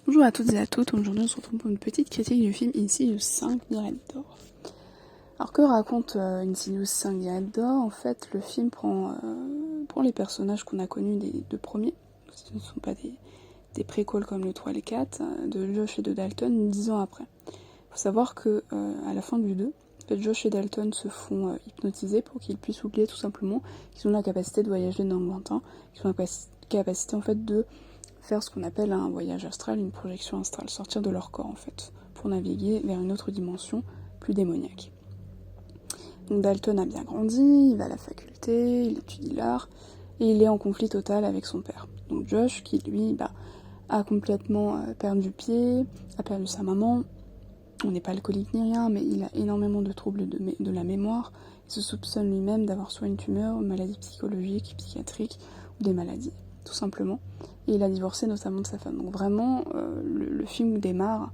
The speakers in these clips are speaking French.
Bonjour à toutes et à tous, aujourd'hui on se retrouve pour une petite critique du film Insidious 5 Red Door. Alors que raconte Insidious 5 Red Door? En fait, le film prend les personnages qu'on a connus des deux premiers, ce ne sont pas des préquels comme le 3 et le 4, de Josh et de Dalton 10 ans après. Il faut savoir que à la fin du 2, en fait, Josh et Dalton se font hypnotiser pour qu'ils puissent oublier tout simplement qu'ils ont la capacité de voyager dans le lointain, qu'ils ont la capacité en fait de faire ce qu'on appelle un voyage astral, une projection astrale, sortir de leur corps en fait, pour naviguer vers une autre dimension plus démoniaque. Donc Dalton a bien grandi, il va à la faculté, il étudie l'art, et il est en conflit total avec son père. Donc Josh, qui lui a complètement perdu pied, a perdu sa maman, on n'est pas alcoolique ni rien, mais il a énormément de troubles de la mémoire, il se soupçonne lui-même d'avoir soit une tumeur, une maladie psychologique, psychiatrique, ou des maladies, tout simplement. Et il a divorcé notamment de sa femme. Donc vraiment, le film démarre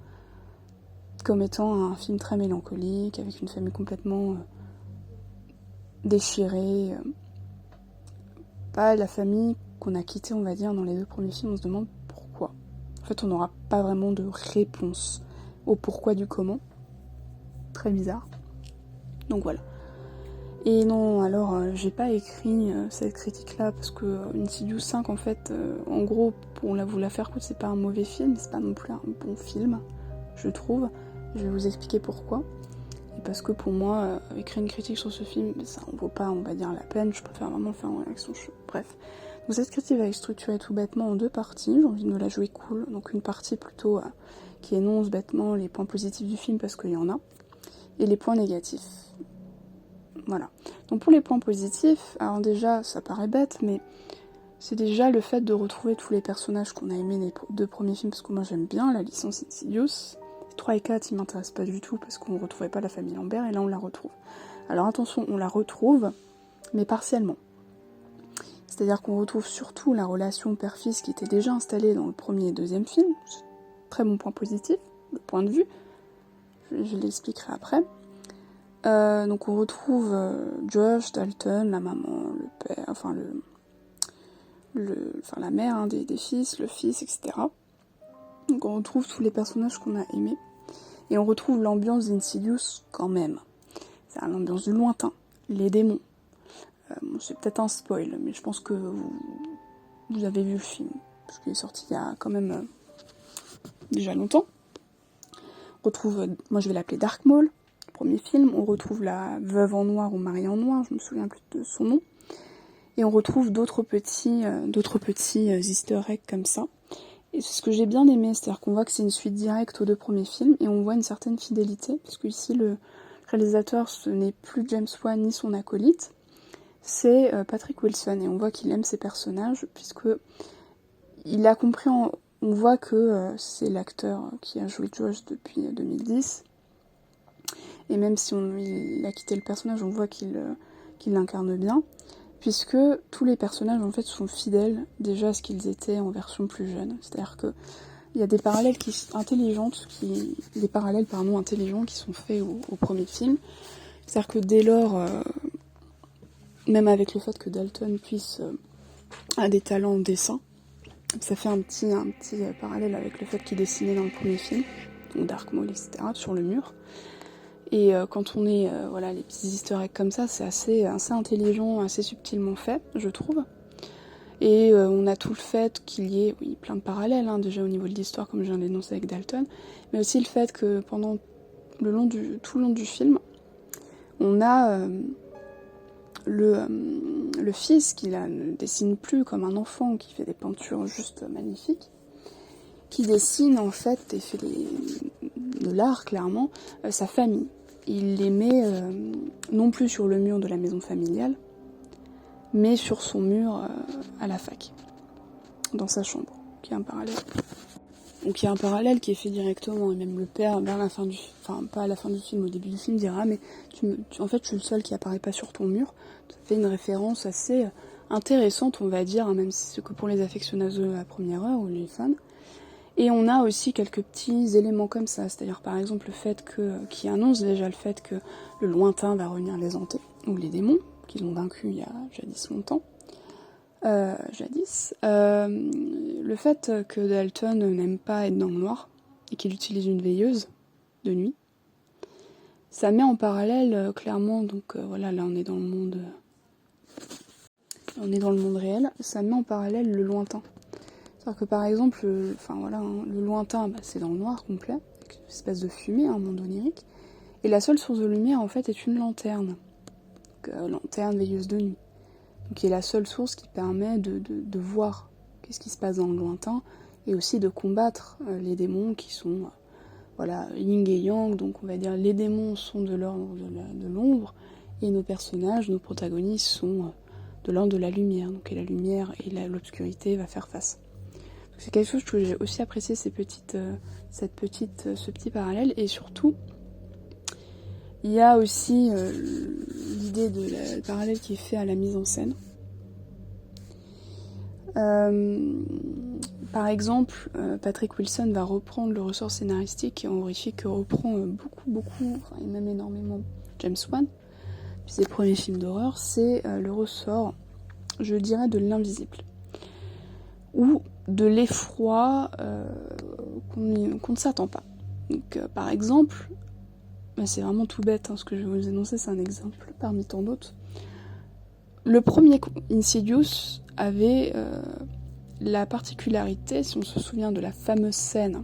comme étant un film très mélancolique, avec une famille complètement déchirée. Pas la famille qu'on a quittée, on va dire, dans les deux premiers films, on se demande pourquoi. En fait, on n'aura pas vraiment de réponse au pourquoi du comment. Très bizarre. Donc voilà. Et non, alors j'ai pas écrit cette critique-là parce que Insidious 5, en fait, en gros, on l'a voulu la faire coûte, c'est pas un mauvais film, c'est pas non plus un bon film, je trouve. Je vais vous expliquer pourquoi. Et parce que pour moi, écrire une critique sur ce film, ça en vaut pas, on va dire, la peine, je préfère vraiment le faire en réaction. Bref. Donc cette critique va être structurée tout bêtement en deux parties, j'ai envie de me la jouer cool. Donc une partie plutôt qui énonce bêtement les points positifs du film parce qu'il y en a, et les points négatifs. Voilà. Donc pour les points positifs, alors déjà, ça paraît bête, mais c'est déjà le fait de retrouver tous les personnages qu'on a aimés les deux premiers films, parce que moi j'aime bien la licence Insidious. 3 et 4, ils m'intéressent pas du tout, parce qu'on ne retrouvait pas la famille Lambert, et là on la retrouve. Alors attention, on la retrouve, mais partiellement. C'est-à-dire qu'on retrouve surtout la relation père-fils qui était déjà installée dans le premier et deuxième film. Très bon point positif, le point de vue. Je l'expliquerai après. Donc on retrouve Josh, Dalton, la maman, le père, enfin la mère hein, des fils, le fils, etc. Donc on retrouve tous les personnages qu'on a aimés. Et on retrouve l'ambiance d'Insidious quand même. C'est l'ambiance du lointain, les démons. Bon, c'est peut-être un spoil, mais je pense que vous avez vu le film. Parce qu'il est sorti il y a quand même déjà longtemps. On retrouve, moi je vais l'appeler Dark Maul. Premier film, on retrouve la veuve en noir ou Marie en noir, je me souviens plus de son nom, et on retrouve d'autres petits easter eggs comme ça. Et c'est ce que j'ai bien aimé, c'est-à-dire qu'on voit que c'est une suite directe aux deux premiers films, et on voit une certaine fidélité, parce que ici le réalisateur ce n'est plus James Wan ni son acolyte, c'est Patrick Wilson, et on voit qu'il aime ses personnages, puisque il a compris, on voit que c'est l'acteur qui a joué Josh depuis 2010, et même si il a quitté le personnage, on voit qu'il l'incarne bien, puisque tous les personnages en fait sont fidèles déjà à ce qu'ils étaient en version plus jeune. C'est-à-dire que il y a des parallèles intelligents qui sont faits au premier film. C'est-à-dire que dès lors, même avec le fait que Dalton a des talents en dessin, ça fait un petit parallèle avec le fait qu'il dessinait dans le premier film, donc Dark Maul, etc., sur le mur. Et quand on est, les petits easter eggs comme ça, c'est assez intelligent, assez subtilement fait, je trouve. Et on a tout le fait qu'il y ait, plein de parallèles, hein, déjà au niveau de l'histoire, comme je viens d'énoncer avec Dalton, mais aussi le fait que pendant tout le long du film, on a le fils qui là ne dessine plus comme un enfant, qui fait des peintures juste magnifiques, qui dessine en fait et fait de l'art clairement, sa famille. Il les met non plus sur le mur de la maison familiale, mais sur son mur à la fac, dans sa chambre, qui est un parallèle. Donc il y a un parallèle qui est fait directement, et même le père, vers la fin pas à la fin du film, au début du film, dira « mais en fait je suis le seul qui apparaît pas sur ton mur ». Ça fait une référence assez intéressante, on va dire, hein, même si c'est que pour les affectionnés de la première heure, ou les fans. Et on a aussi quelques petits éléments comme ça, c'est-à-dire par exemple le fait qui annonce déjà le fait que le lointain va revenir les hanter, ou les démons, qu'ils ont vaincus il y a jadis longtemps. jadis, le fait que Dalton n'aime pas être dans le noir et qu'il utilise une veilleuse de nuit, ça met en parallèle clairement, donc voilà, là on est dans le monde réel, ça met en parallèle le lointain. C'est-à-dire que par exemple, le lointain, c'est dans le noir complet, avec une espèce de fumée, un monde onirique, et la seule source de lumière en fait est une lanterne, donc, lanterne veilleuse de nuit, donc qui est la seule source qui permet de voir qu'est-ce qui se passe dans le lointain, et aussi de combattre les démons qui sont yin et yang, donc on va dire les démons sont de l'ordre de l'ombre, et nos personnages, nos protagonistes sont de l'ordre de la lumière, donc et la lumière et l'obscurité va faire face. Donc c'est quelque chose que j'ai aussi apprécié, ce petit parallèle, et surtout il y a aussi l'idée de le parallèle qui est fait à la mise en scène. Par exemple, Patrick Wilson va reprendre le ressort scénaristique et honorifique que reprend beaucoup, et même énormément James Wan, puis ses premiers films d'horreur, c'est le ressort, je dirais, de l'invisible, ou de l'effroi qu'on ne s'attend pas. Donc, par exemple, c'est vraiment tout bête, ce que je vais vous énoncer, c'est un exemple parmi tant d'autres. Le premier Insidious avait la particularité, si on se souvient de la fameuse scène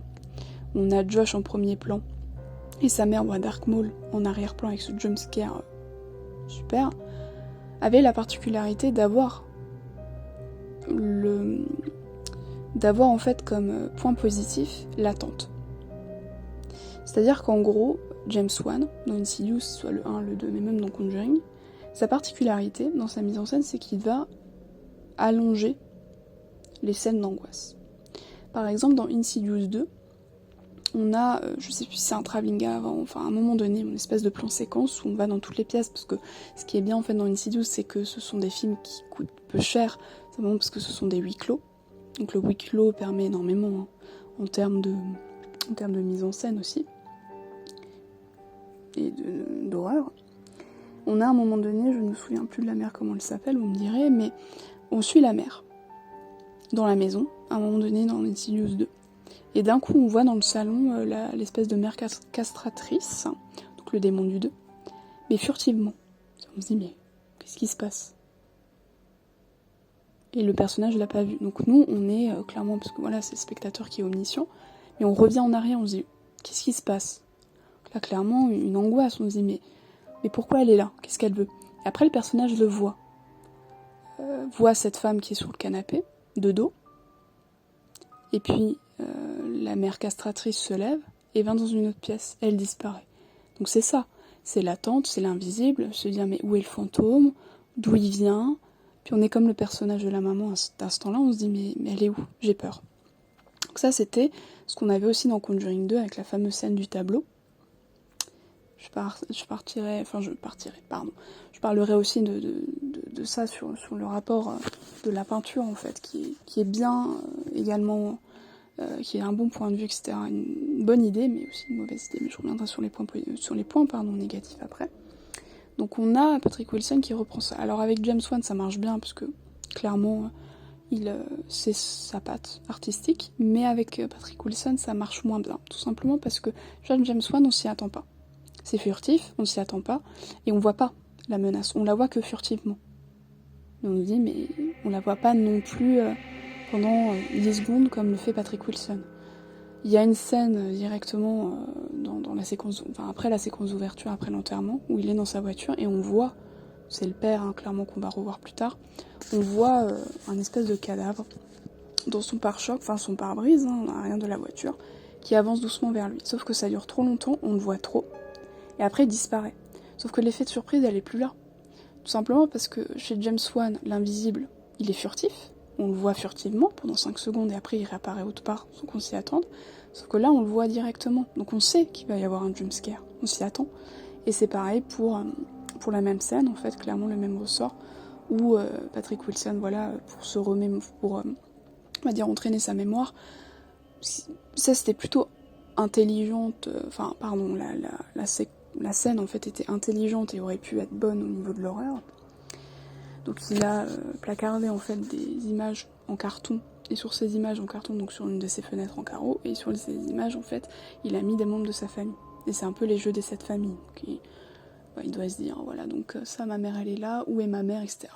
où on a Josh en premier plan et sa mère voit Dark Maul en arrière-plan avec ce jumpscare super, avait la particularité d'avoir en fait comme point positif l'attente. C'est-à-dire qu'en gros, James Wan, dans Insidious, soit le 1, le 2, mais même dans Conjuring, sa particularité dans sa mise en scène, c'est qu'il va allonger les scènes d'angoisse. Par exemple, dans Insidious 2, on a, je sais plus si c'est un travelling avant, enfin à un moment donné, une espèce de plan séquence où on va dans toutes les pièces, parce que ce qui est bien en fait dans Insidious, c'est que ce sont des films qui coûtent peu cher, simplement parce que ce sont des huis clos. Donc le huis clos permet énormément en termes de mise en scène aussi, et d'horreur. On a à un moment donné, je ne me souviens plus de la mère, comment elle s'appelle, vous me direz, mais on suit la mère dans la maison, à un moment donné dans Insidious 2. Et d'un coup, on voit dans le salon l'espèce de mère castratrice, donc le démon du 2, mais furtivement. On se dit, mais qu'est-ce qui se passe ? Et le personnage ne l'a pas vu. Donc nous, on est clairement, parce que voilà, c'est le spectateur qui est omniscient, mais on revient en arrière, on se dit, qu'est-ce qui se passe ? Là, clairement, une angoisse, on se dit, mais pourquoi elle est là ? Qu'est-ce qu'elle veut ? Et après, le personnage le voit. Voit cette femme qui est sur le canapé, de dos, et puis la mère castratrice se lève et va dans une autre pièce, elle disparaît. Donc c'est ça, c'est l'attente, c'est l'invisible, se dire mais où est le fantôme, d'où il vient, puis on est comme le personnage de la maman à cet instant-là, on se dit mais elle est où ? J'ai peur. Donc ça c'était ce qu'on avait aussi dans Conjuring 2 avec la fameuse scène du tableau. Je parlerai aussi de ça sur le rapport de la peinture en fait, qui est bien également, qui est un bon point de vue, etc. Une bonne idée, mais aussi une mauvaise idée. Mais je reviendrai sur les points négatifs après. Donc on a Patrick Wilson qui reprend ça. Alors avec James Wan ça marche bien parce que clairement c'est sa patte artistique, mais avec Patrick Wilson ça marche moins bien, tout simplement parce que James Wan on s'y attend pas. C'est furtif, on s'y attend pas, et on voit pas la menace, on la voit que furtivement. Et on se dit, mais on la voit pas non plus pendant 10 secondes comme le fait Patrick Wilson. Il y a une scène directement dans la séquence, après la séquence d'ouverture, après l'enterrement, où il est dans sa voiture, et on voit, c'est le père, clairement qu'on va revoir plus tard, on voit un espèce de cadavre dans son pare-choc, son pare-brise, à rien de la voiture, qui avance doucement vers lui. Sauf que ça dure trop longtemps, on le voit trop, et après il disparaît. Sauf que l'effet de surprise, elle est plus là. Tout simplement parce que chez James Wan, l'invisible, il est furtif, on le voit furtivement pendant 5 secondes et après il réapparaît autre part sans qu'on s'y attende. Sauf que là, on le voit directement, donc on sait qu'il va y avoir un jumpscare, on s'y attend. Et c'est pareil pour la même scène, en fait, clairement le même ressort, où Patrick Wilson, pour on va dire entraîner sa mémoire, ça c'était plutôt intelligente, la scène en fait était intelligente et aurait pu être bonne au niveau de l'horreur. Donc il a placardé en fait des images en carton, et sur ces images en carton, donc sur une de ses fenêtres en carreau, et sur ces images en fait, il a mis des membres de sa famille. Et c'est un peu les jeux des 7 familles. Donc il doit se dire, voilà, donc ça, ma mère elle est là, où est ma mère, etc.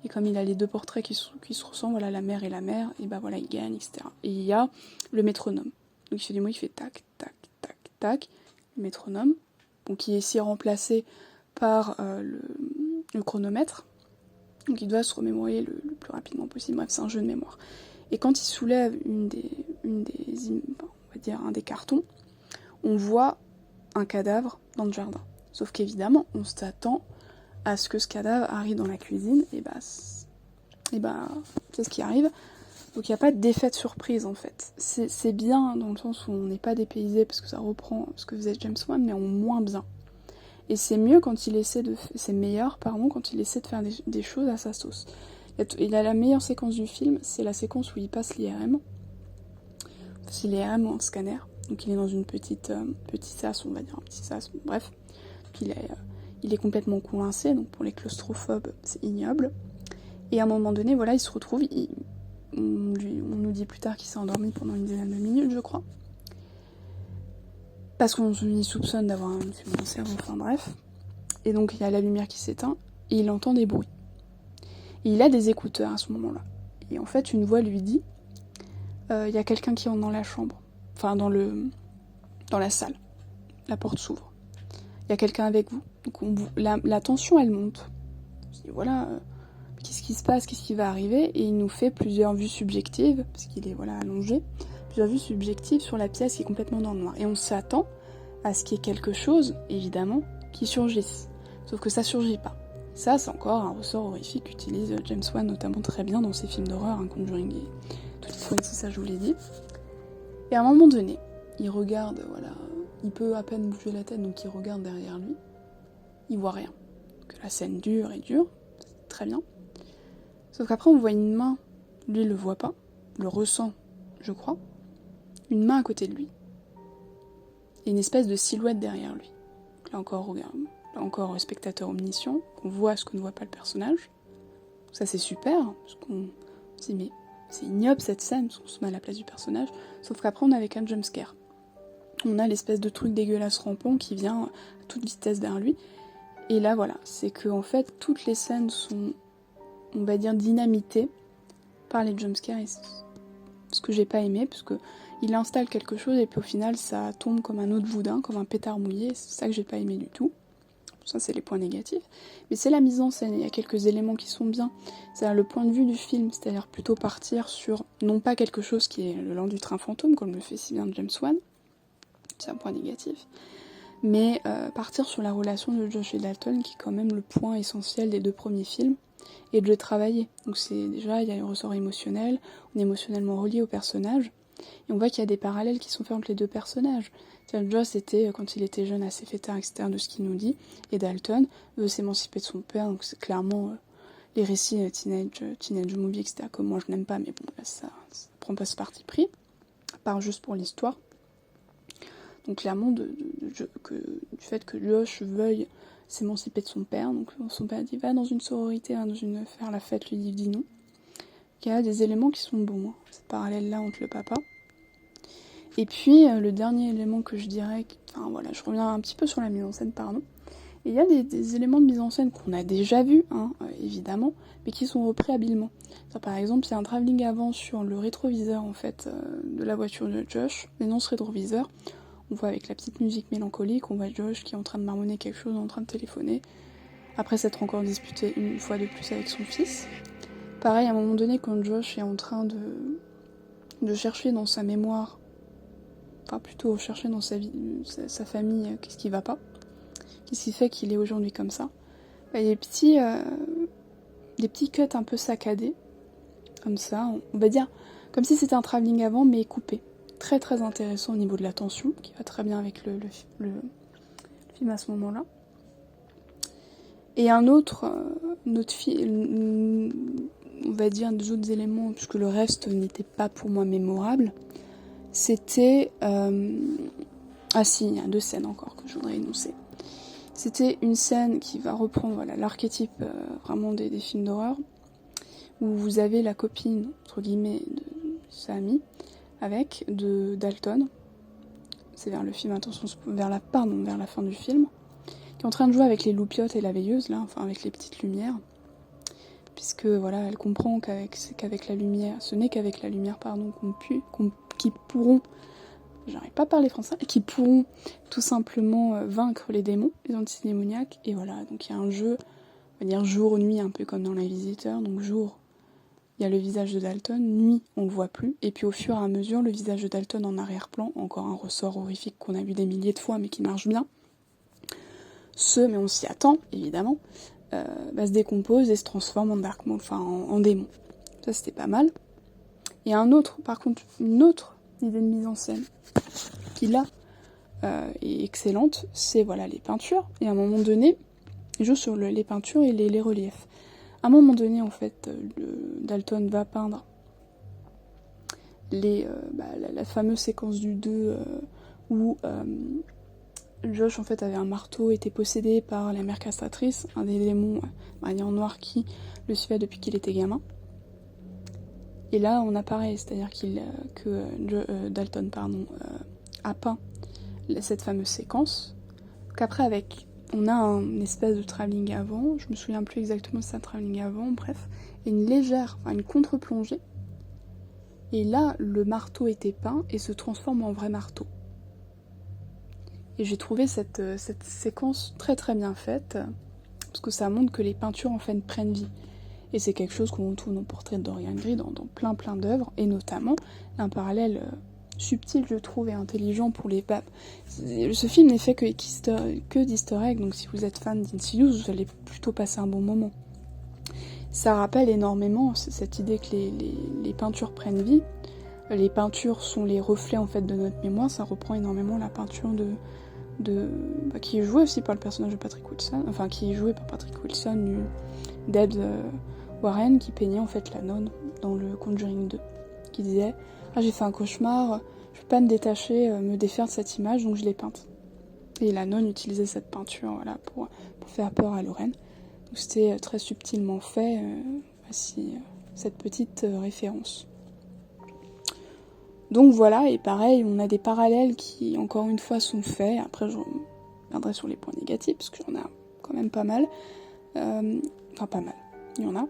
Et comme il a les deux portraits qui se ressemblent, voilà, la mère et la mère, et bah voilà, il gagne, etc. Et il y a le métronome. Donc il fait des mots, il fait tac, tac, tac, tac, le métronome, donc qui est ici remplacé par le chronomètre. Donc il doit se remémorer le plus rapidement possible. Bref, c'est un jeu de mémoire. Et quand il soulève un des cartons, on voit un cadavre dans le jardin. Sauf qu'évidemment, on s'attend à ce que ce cadavre arrive dans la cuisine, et c'est ce qui arrive. Donc il n'y a pas d'effet de surprise en fait. C'est bien dans le sens où on n'est pas dépaysé parce que ça reprend ce que faisait James Wan, mais en moins bien. Et c'est mieux quand il essaie c'est meilleur, pardon, quand il essaie de faire des choses à sa sauce. Il a la meilleure séquence du film, c'est la séquence où il passe l'IRM. C'est l'IRM en scanner. Donc il est dans une petite sas, on va dire un petit sas, bref. Donc il est complètement coincé, donc pour les claustrophobes, c'est ignoble. Et à un moment donné, voilà, il se retrouve, on nous dit plus tard qu'il s'est endormi pendant une dizaine de minutes, je crois. Parce qu'on y soupçonne d'avoir un cerveau, enfin bref. Et donc il y a la lumière qui s'éteint, et il entend des bruits. Et il a des écouteurs à ce moment-là. Et en fait, une voix lui dit, il y a quelqu'un qui entre dans la chambre. Enfin, dans la salle. La porte s'ouvre. Il y a quelqu'un avec vous. Donc la tension, elle monte. On se dit, voilà, qu'est-ce qui se passe, qu'est-ce qui va arriver? Et il nous fait plusieurs vues subjectives, parce qu'il est allongé, plusieurs vues subjectives sur la pièce qui est complètement dans le noir. Et on s'attend à ce qu'il y ait quelque chose, évidemment, qui surgisse. Sauf que ça surgit pas. Ça, c'est encore un ressort horrifique qu'utilise James Wan, notamment très bien dans ses films d'horreur, Conjuring et toutes les fois, ça je vous l'ai dit. Et à un moment donné, il regarde, voilà, il peut à peine bouger la tête, donc il regarde derrière lui, il voit rien. Donc la scène dure et dure, c'est très bien. Sauf qu'après on voit une main, lui il le voit pas, le ressent, je crois, une main à côté de lui. Et une espèce de silhouette derrière lui. Donc là encore, regarde, là encore spectateur omniscient, qu'on voit ce que ne voit pas le personnage. Ça c'est super, parce qu'on se dit mais c'est ignoble cette scène, parce qu'on se met à la place du personnage, sauf qu'après on a avec un jumpscare. On a l'espèce de truc dégueulasse rampant qui vient à toute vitesse vers lui. Et là voilà, c'est que en fait toutes les scènes sont, on va dire, dynamitées par les jumpscares, et ce que j'ai pas aimé, parce que il installe quelque chose et puis au final ça tombe comme un autre boudin, comme un pétard mouillé, c'est ça que j'ai pas aimé du tout. Ça c'est les points négatifs. Mais c'est la mise en scène, il y a quelques éléments qui sont bien. C'est le point de vue du film, c'est-à-dire plutôt partir sur, non pas quelque chose qui est le lent du train fantôme, comme le fait si bien James Wan, c'est un point négatif, mais partir sur la relation de Josh et Dalton, qui est quand même le point essentiel des deux premiers films, et de le travailler. Donc c'est déjà, il y a le ressort émotionnel, on est émotionnellement relié au personnage, et on voit qu'il y a des parallèles qui sont faits entre les deux personnages. Josh était, quand il était jeune, assez fêtard, etc., de ce qu'il nous dit, et Dalton veut s'émanciper de son père, donc c'est clairement les récits teenage movie, etc., que moi je n'aime pas, mais bon, là, ça prend pas ce parti pris, à part juste pour l'histoire. Donc clairement, du fait que Josh veuille s'émanciper de son père, donc son père dit va dans une sororité, faire la fête, lui dit non. Il y a des éléments qui sont bons, hein, ce parallèle-là entre le papa. Et puis, le dernier élément que je dirais, enfin voilà, je reviens un petit peu sur la mise en scène, pardon. Et il y a des éléments de mise en scène qu'on a déjà vus, hein, évidemment, mais qui sont repris habilement. Ça, par exemple, il y a un travelling avant sur le rétroviseur, en fait, de la voiture de Josh, mais non ce rétroviseur. On voit avec la petite musique mélancolique, on voit Josh qui est en train de marmonner quelque chose, en train de téléphoner, après s'être encore disputé une fois de plus avec son fils. Pareil, à un moment donné, quand Josh est en train de chercher dans sa mémoire, enfin plutôt chercher dans sa vie, sa famille, qu'est-ce qui va pas, qu'est-ce qui fait qu'il est aujourd'hui comme ça, il y a des petits cuts un peu saccadés, comme ça, on va dire, comme si c'était un travelling avant, mais coupé. Très très intéressant au niveau de la tension, qui va très bien avec le film à ce moment-là. Et un autre film, on va dire des autres éléments, puisque le reste n'était pas pour moi mémorable, c'était... Ah si, il y a 2 scènes encore que je voudrais énoncer. C'était une scène qui va reprendre l'archétype vraiment des films d'horreur, où vous avez la copine, entre guillemets, de sa amie, avec de Dalton, c'est vers le film, attention, vers la fin du film, qui est en train de jouer avec les loupiottes et la veilleuse, là, enfin avec les petites lumières, puisque voilà, elle comprend qu'avec la lumière, ce n'est qu'avec la lumière, pardon, qui pourront, j'arrive pas à parler français, qui pourront tout simplement vaincre les démons, les antidémoniaques, et voilà, donc il y a un jeu, on va dire jour-nuit, un peu comme dans l'Invisiteur, donc jour, il y a le visage de Dalton, nuit, on le voit plus, et puis au fur et à mesure, le visage de Dalton en arrière-plan, encore un ressort horrifique qu'on a vu des milliers de fois, mais qui marche bien, mais on s'y attend, évidemment, se décompose et se transforme en Dark Maul, enfin en démon. Ça, c'était pas mal. Et par contre, une autre idée de mise en scène, qui là, est excellente, c'est les peintures, et à un moment donné, il joue sur les peintures et les reliefs. À un moment donné, en fait, Dalton va peindre la fameuse séquence du 2 où Josh en fait avait un marteau, était possédé par la mère castratrice, un des démons en noir qui le suivait depuis qu'il était gamin. Et là on a pareil, c'est-à-dire que Dalton a peint cette fameuse séquence, qu'après on a un espèce de travelling avant, je me souviens plus exactement si c'est un travelling avant, bref, et une contre-plongée. Et là, le marteau était peint et se transforme en vrai marteau. Et j'ai trouvé cette séquence très très bien faite, parce que ça montre que les peintures en fait prennent vie. Et c'est quelque chose qu'on trouve dans Portrait de Dorian Gray, dans plein d'œuvres, et notamment un parallèle subtil, je trouve, et intelligent pour les papes. Ce film n'est fait que d'easter eggs, donc si vous êtes fan d'Insidious, vous allez plutôt passer un bon moment. Ça rappelle énormément cette idée que les peintures prennent vie. Les peintures sont les reflets en fait de notre mémoire, ça reprend énormément la peinture qui est jouée aussi par le personnage de Patrick Wilson, qui est joué par Patrick Wilson, d'Ed Warren, qui peignait en fait la nonne dans le Conjuring 2, qui disait « Ah, j'ai fait un cauchemar, je peux pas me détacher, me défaire de cette image, donc je l'ai peinte. » Et la nonne utilisait cette peinture pour faire peur à Lorraine. Donc c'était très subtilement fait, cette petite référence. Donc voilà, et pareil, on a des parallèles qui, encore une fois, sont faits. Après, je reviendrai sur les points négatifs, parce qu'il y en a quand même pas mal. Pas mal, il y en a.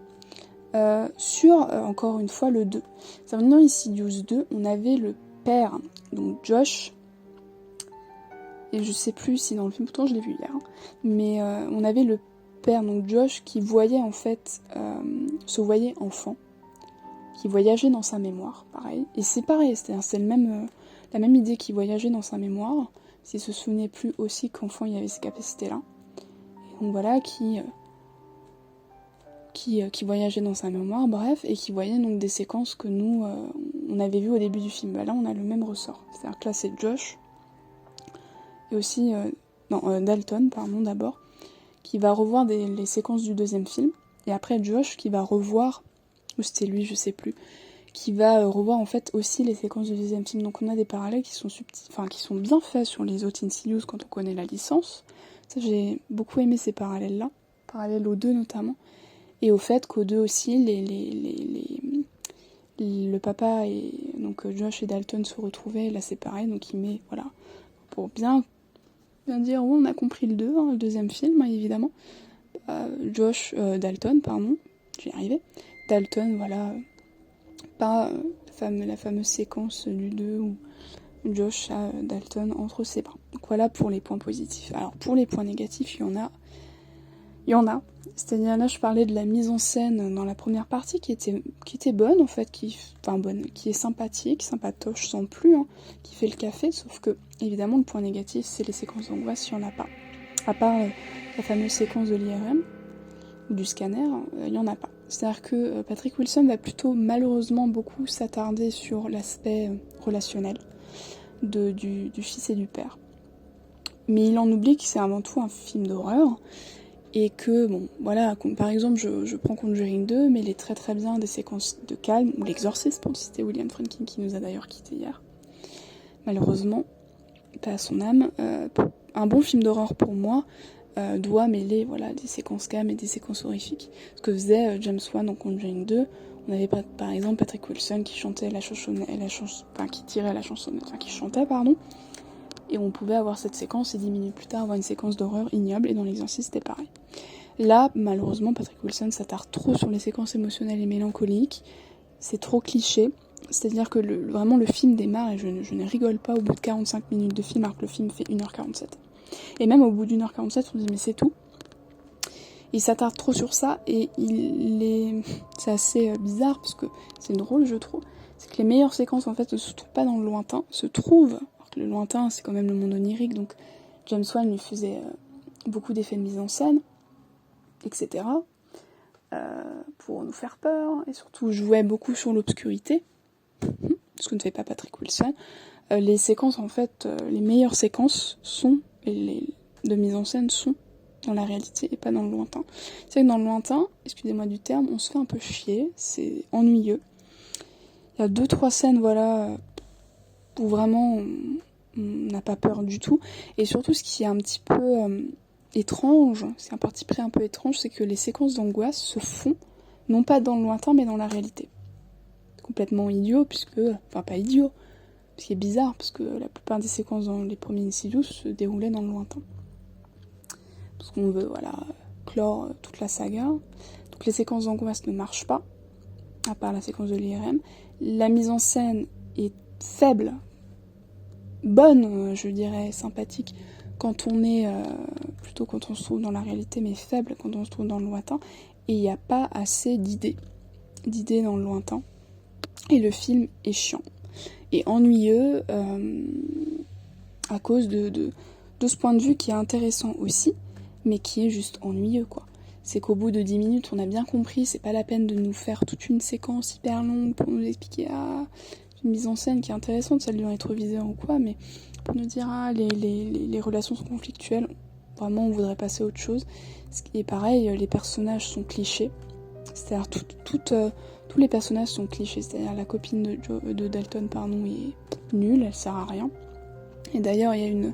Encore une fois, le 2. C'est-à-dire, dans Insidious 2, on avait le père, donc Josh, et je sais plus si dans le film, pourtant je l'ai vu hier, mais on avait le père, donc Josh, qui voyait en fait, se voyait enfant, qui voyageait dans sa mémoire, pareil. Et c'est pareil, c'est-à-dire c'est la même idée qui voyageait dans sa mémoire, s'il se souvenait plus aussi qu'enfant il y avait ces capacités-là. Et donc voilà, qui voyageait dans sa mémoire, bref, et qui voyait donc des séquences que nous, on avait vues au début du film. Là, on a le même ressort. C'est-à-dire que là, c'est Josh, et aussi, Dalton, d'abord, qui va revoir les séquences du deuxième film, et après Josh qui va revoir, ou c'était lui, je sais plus, qui va revoir en fait aussi les séquences du deuxième film. Donc on a des parallèles qui sont qui sont bien faits sur les autres Insidious quand on connaît la licence. Ça, j'ai beaucoup aimé ces parallèles-là, parallèles aux deux notamment, et au fait qu'aux deux aussi, le papa et donc Josh et Dalton se retrouvaient, là c'est pareil, donc il met, pour bien dire, on a compris le 2, le deuxième film, évidemment. Dalton, j'y arrivais. Dalton, pas la fameuse séquence du 2 où Josh a Dalton entre ses bras. Donc voilà pour les points positifs. Alors pour les points négatifs, il y en a. C'est-à-dire là, je parlais de la mise en scène dans la première partie qui était bonne en fait, qui est sympathique, sympatoche sans plus, qui fait le café, sauf que évidemment le point négatif c'est les séquences d'angoisse, il n'y en a pas. À part la fameuse séquence de l'IRM ou du scanner, il n'y en a pas. C'est-à-dire que Patrick Wilson va plutôt malheureusement beaucoup s'attarder sur l'aspect relationnel du fils et du père. Mais il en oublie que c'est avant tout un film d'horreur, et que, par exemple, je prends Conjuring 2, mais il est très très bien des séquences de calme, ou L'Exorciste, pour citer William Friedkin, qui nous a d'ailleurs quitté hier. Malheureusement, pas à son âme. Un bon film d'horreur pour moi, doit mêler voilà, des séquences calmes et des séquences horrifiques. Ce que faisait James Wan dans Conjuring 2. On avait par exemple Patrick Wilson qui chantait la chansonnette, qui tirait la chansonnette, qui chantait, pardon. Et on pouvait avoir cette séquence et 10 minutes plus tard avoir une séquence d'horreur ignoble, et dans l'exorciste c'était pareil. Là, malheureusement, Patrick Wilson s'attarde trop sur les séquences émotionnelles et mélancoliques, c'est trop cliché, c'est-à-dire que vraiment le film démarre, et je ne rigole pas, au bout de 45 minutes de film, alors que le film fait 1h47. Et même au bout d'1h47, on se dit mais c'est tout. Il s'attarde trop sur ça, et c'est assez bizarre, parce que c'est drôle je trouve, c'est que les meilleures séquences en fait ne se trouvent pas dans le lointain, se trouvent, alors que le lointain c'est quand même le monde onirique, donc James Wan lui faisait beaucoup d'effets de mise en scène, etc. Pour nous faire peur, et surtout jouait beaucoup sur l'obscurité, ce que ne fait pas Patrick Wilson. Les séquences en fait, les meilleures séquences sont, de mise en scène sont dans la réalité et pas dans le lointain. C'est que dans le lointain, excusez-moi du terme, on se fait un peu chier, c'est ennuyeux. Il y a 2-3 scènes, voilà, où vraiment on n'a pas peur du tout. Et surtout, ce qui est un petit peu étrange, c'est un parti pris un peu étrange, c'est que les séquences d'angoisse se font, non pas dans le lointain, mais dans la réalité. C'est complètement idiot, enfin pas idiot, ce qui est bizarre, parce que la plupart des séquences dans les premiers Insidious se déroulaient dans le lointain. Parce qu'on veut, voilà, clore toute la saga. Donc les séquences d'angoisse ne marchent pas, à part la séquence de l'IRM. La mise en scène est faible, bonne, je dirais, sympathique, quand on est, plutôt quand on se trouve dans la réalité, mais faible quand on se trouve dans le lointain. Et il n'y a pas assez d'idées dans le lointain. Et le film est chiant. Et ennuyeux, à cause de ce point de vue qui est intéressant aussi, mais qui est juste ennuyeux, quoi. C'est qu'au bout de 10 minutes, on a bien compris, c'est pas la peine de nous faire toute une séquence hyper longue pour nous expliquer, une mise en scène qui est intéressante, celle du rétroviseur ou quoi, mais pour nous dire, les relations sont conflictuelles, vraiment on voudrait passer à autre chose. Et pareil, les personnages sont clichés, c'est-à-dire tous les personnages sont clichés, c'est-à-dire la copine de Dalton, est nulle, elle sert à rien. Et d'ailleurs, il y a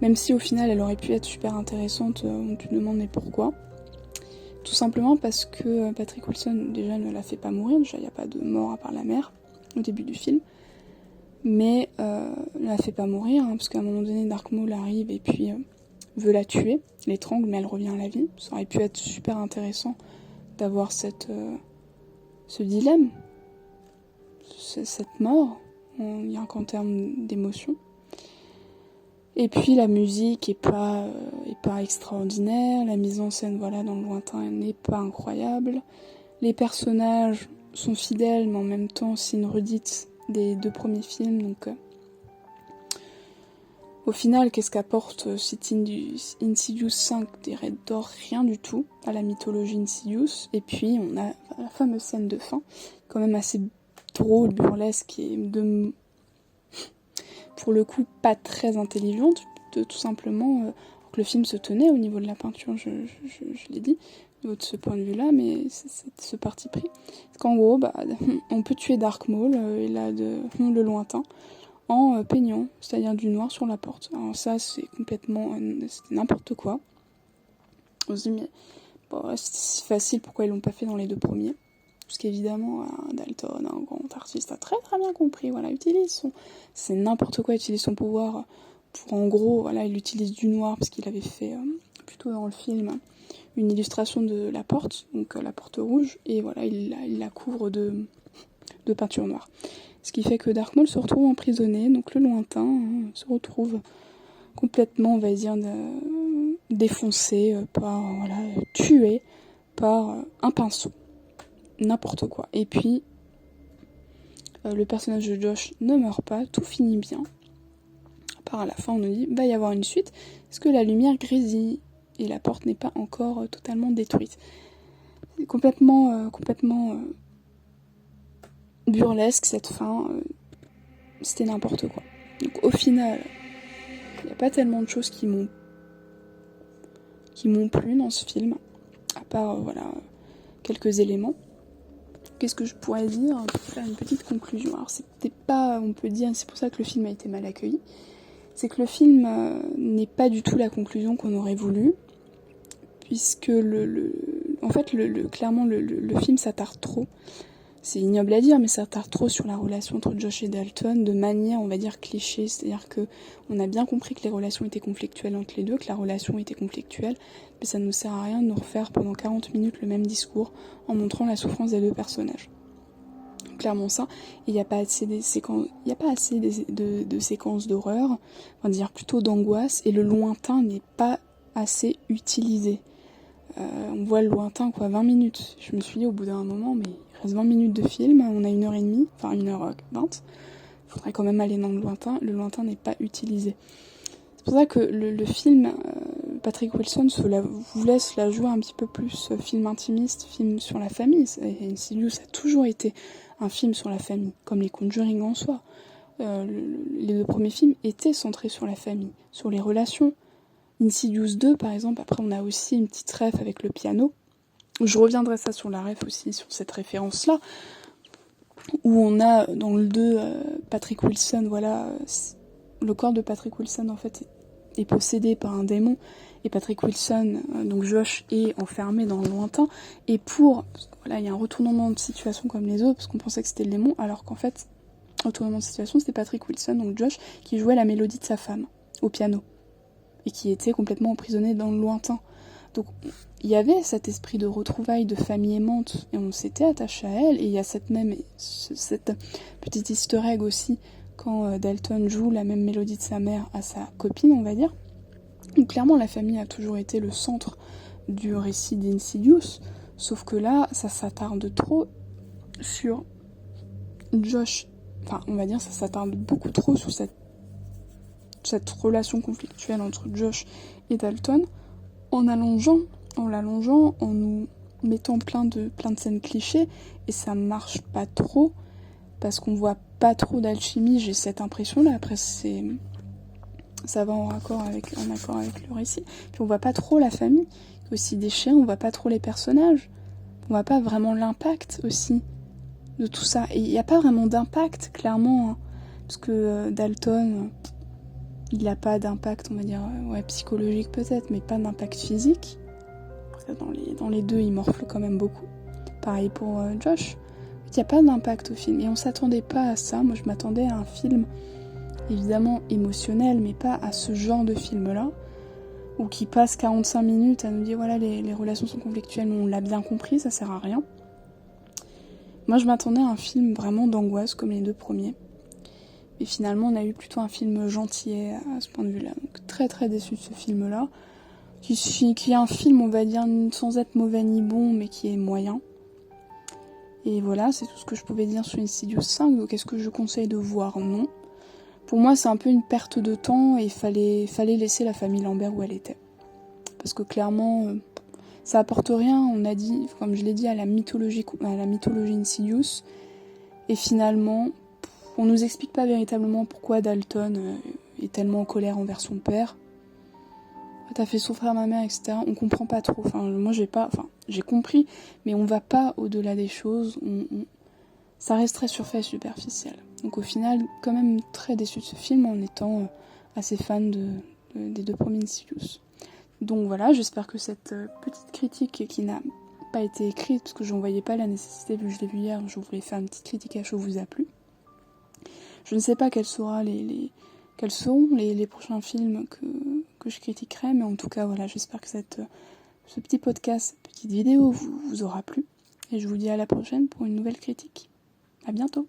même si au final elle aurait pu être super intéressante, on te demande mais pourquoi. Tout simplement parce que Patrick Wilson déjà ne la fait pas mourir, déjà il n'y a pas de mort à part la mère au début du film, mais ne la fait pas mourir, parce qu'à un moment donné Dark Maul arrive et puis veut la tuer, l'étrangle, mais elle revient à la vie. Ça aurait pu être super intéressant d'avoir ce dilemme, cette mort, rien qu'en termes d'émotion. Et puis la musique est pas extraordinaire, la mise en scène voilà dans le lointain n'est pas incroyable, les personnages sont fidèles mais en même temps c'est une redite des 2 premiers films, donc au final qu'est-ce qu'apporte cet Insidious 5 des Red Door? Rien du tout à la mythologie Insidious. Et puis on a la fameuse scène de fin, quand même assez drôle, burlesque et pour le coup pas très intelligente, tout simplement que le film se tenait au niveau de la peinture, je l'ai dit, au niveau de ce point de vue là, mais c'est ce parti pris. Parce qu'en gros, on peut tuer Dark Maul, et là le lointain, en peignant, c'est-à-dire du noir sur la porte. Alors ça c'est complètement, c'était n'importe quoi. On se dit mais bon, c'était si facile, pourquoi ils l'ont pas fait dans les 2 premiers? Parce qu'évidemment, Dalton, un grand artiste, a très très bien compris, voilà, c'est n'importe quoi, utilise son pouvoir pour, en gros, voilà, il utilise du noir, parce qu'il avait fait, plutôt dans le film, une illustration de la porte, donc la porte rouge, et voilà, il la couvre de peinture noire. Ce qui fait que Dark Maul se retrouve emprisonné, donc le lointain se retrouve complètement, on va dire, défoncé, tué par un pinceau. N'importe quoi. Et puis, le personnage de Josh ne meurt pas, tout finit bien. À part à la fin, on nous dit, va y avoir une suite, parce que la lumière grésille, et la porte n'est pas encore totalement détruite. C'est complètement burlesque, cette fin, c'était n'importe quoi. Donc au final, il n'y a pas tellement de choses qui m'ont plu dans ce film, à part, quelques éléments. Qu'est-ce que je pourrais dire pour faire une petite conclusion? Alors c'était pas, on peut dire, c'est pour ça que le film a été mal accueilli, c'est que le film n'est pas du tout la conclusion qu'on aurait voulu, puisque clairement le film s'attarde trop. C'est ignoble à dire, mais ça s'attarde trop sur la relation entre Josh et Dalton de manière, on va dire, cliché. C'est-à-dire que on a bien compris que les relations étaient conflictuelles entre les deux, que la relation était conflictuelle, mais ça ne nous sert à rien de nous refaire pendant 40 minutes le même discours en montrant la souffrance des deux personnages. Clairement ça, il n'y a pas assez de séquences d'horreur, on va dire plutôt d'angoisse, et le lointain n'est pas assez utilisé. On voit le lointain 20 minutes. Je me suis dit au bout d'un moment, mais il reste 20 minutes de film, on a 1h30, enfin 1h20. Il faudrait quand même aller dans le lointain n'est pas utilisé. C'est pour ça que le film, Patrick Wilson vous laisse la jouer un petit peu plus film intimiste, film sur la famille. Et Insidious a toujours été un film sur la famille, comme les Conjuring en soi. Les 2 premiers films étaient centrés sur la famille, sur les relations. Insidious 2, par exemple, après on a aussi une petite ref avec le piano. Je reviendrai ça sur la ref aussi, sur cette référence-là, où on a dans le 2 Patrick Wilson, le corps de Patrick Wilson en fait est possédé par un démon, et Patrick Wilson, donc Josh, est enfermé dans le lointain, et il y a un retournement de situation comme les autres, parce qu'on pensait que c'était le démon, alors qu'en fait, retournement de situation, c'était Patrick Wilson, donc Josh, qui jouait la mélodie de sa femme, au piano, et qui était complètement emprisonné dans le lointain. Donc il y avait cet esprit de retrouvailles, de famille aimante, et on s'était attaché à elle, et il y a cette petite easter egg aussi, quand Dalton joue la même mélodie de sa mère à sa copine, on va dire. Donc clairement la famille a toujours été le centre du récit d'Insidious, sauf que là, ça s'attarde trop sur Josh, on va dire ça s'attarde beaucoup trop sur cette relation conflictuelle entre Josh et Dalton, en l'allongeant, en nous mettant plein de scènes clichés, et ça marche pas trop, parce qu'on voit pas trop d'alchimie, j'ai cette impression-là. Après, ça va en accord avec le récit. Puis on voit pas trop la famille, aussi déchirée, on voit pas trop les personnages, on voit pas vraiment l'impact aussi de tout ça. Et il n'y a pas vraiment d'impact, clairement, parce que Dalton, il n'a pas d'impact, on va dire, psychologique peut-être, mais pas d'impact physique. Dans les 2, il morfle quand même beaucoup. Pareil pour Josh. Il n'y a pas d'impact au film. Et on s'attendait pas à ça. Moi, je m'attendais à un film, évidemment, émotionnel, mais pas à ce genre de film-là, où qui passe 45 minutes à nous dire, les relations sont conflictuelles, mais on l'a bien compris, ça sert à rien. Moi, je m'attendais à un film vraiment d'angoisse, comme les 2 premiers. Et finalement, on a eu plutôt un film gentillet à ce point de vue-là. Donc très très déçu de ce film-là. Qui est un film, on va dire, sans être mauvais ni bon, mais qui est moyen. Et voilà, c'est tout ce que je pouvais dire sur Insidious 5. Donc est-ce que je conseille de voir ? Non. Pour moi, c'est un peu une perte de temps, et il fallait laisser la famille Lambert où elle était. Parce que clairement, ça apporte rien, on a dit, comme je l'ai dit, à la mythologie Insidious. Et finalement, on nous explique pas véritablement pourquoi Dalton est tellement en colère envers son père. T'as fait souffrir ma mère, etc. On comprend pas trop. Moi j'ai compris, mais on va pas au-delà des choses. Ça reste très surface, superficiel. Donc au final, quand même très déçu de ce film en étant assez fan des 2 premiers Insidious. Donc voilà, j'espère que cette petite critique qui n'a pas été écrite, parce que j'en voyais pas la nécessité, vu que je l'ai vu hier, je voulais faire une petite critique à chaud, vous a plu. Je ne sais pas quels seront les prochains films que je critiquerai, mais en tout cas, j'espère que ce petit podcast, cette petite vidéo vous aura plu. Et je vous dis à la prochaine pour une nouvelle critique. À bientôt.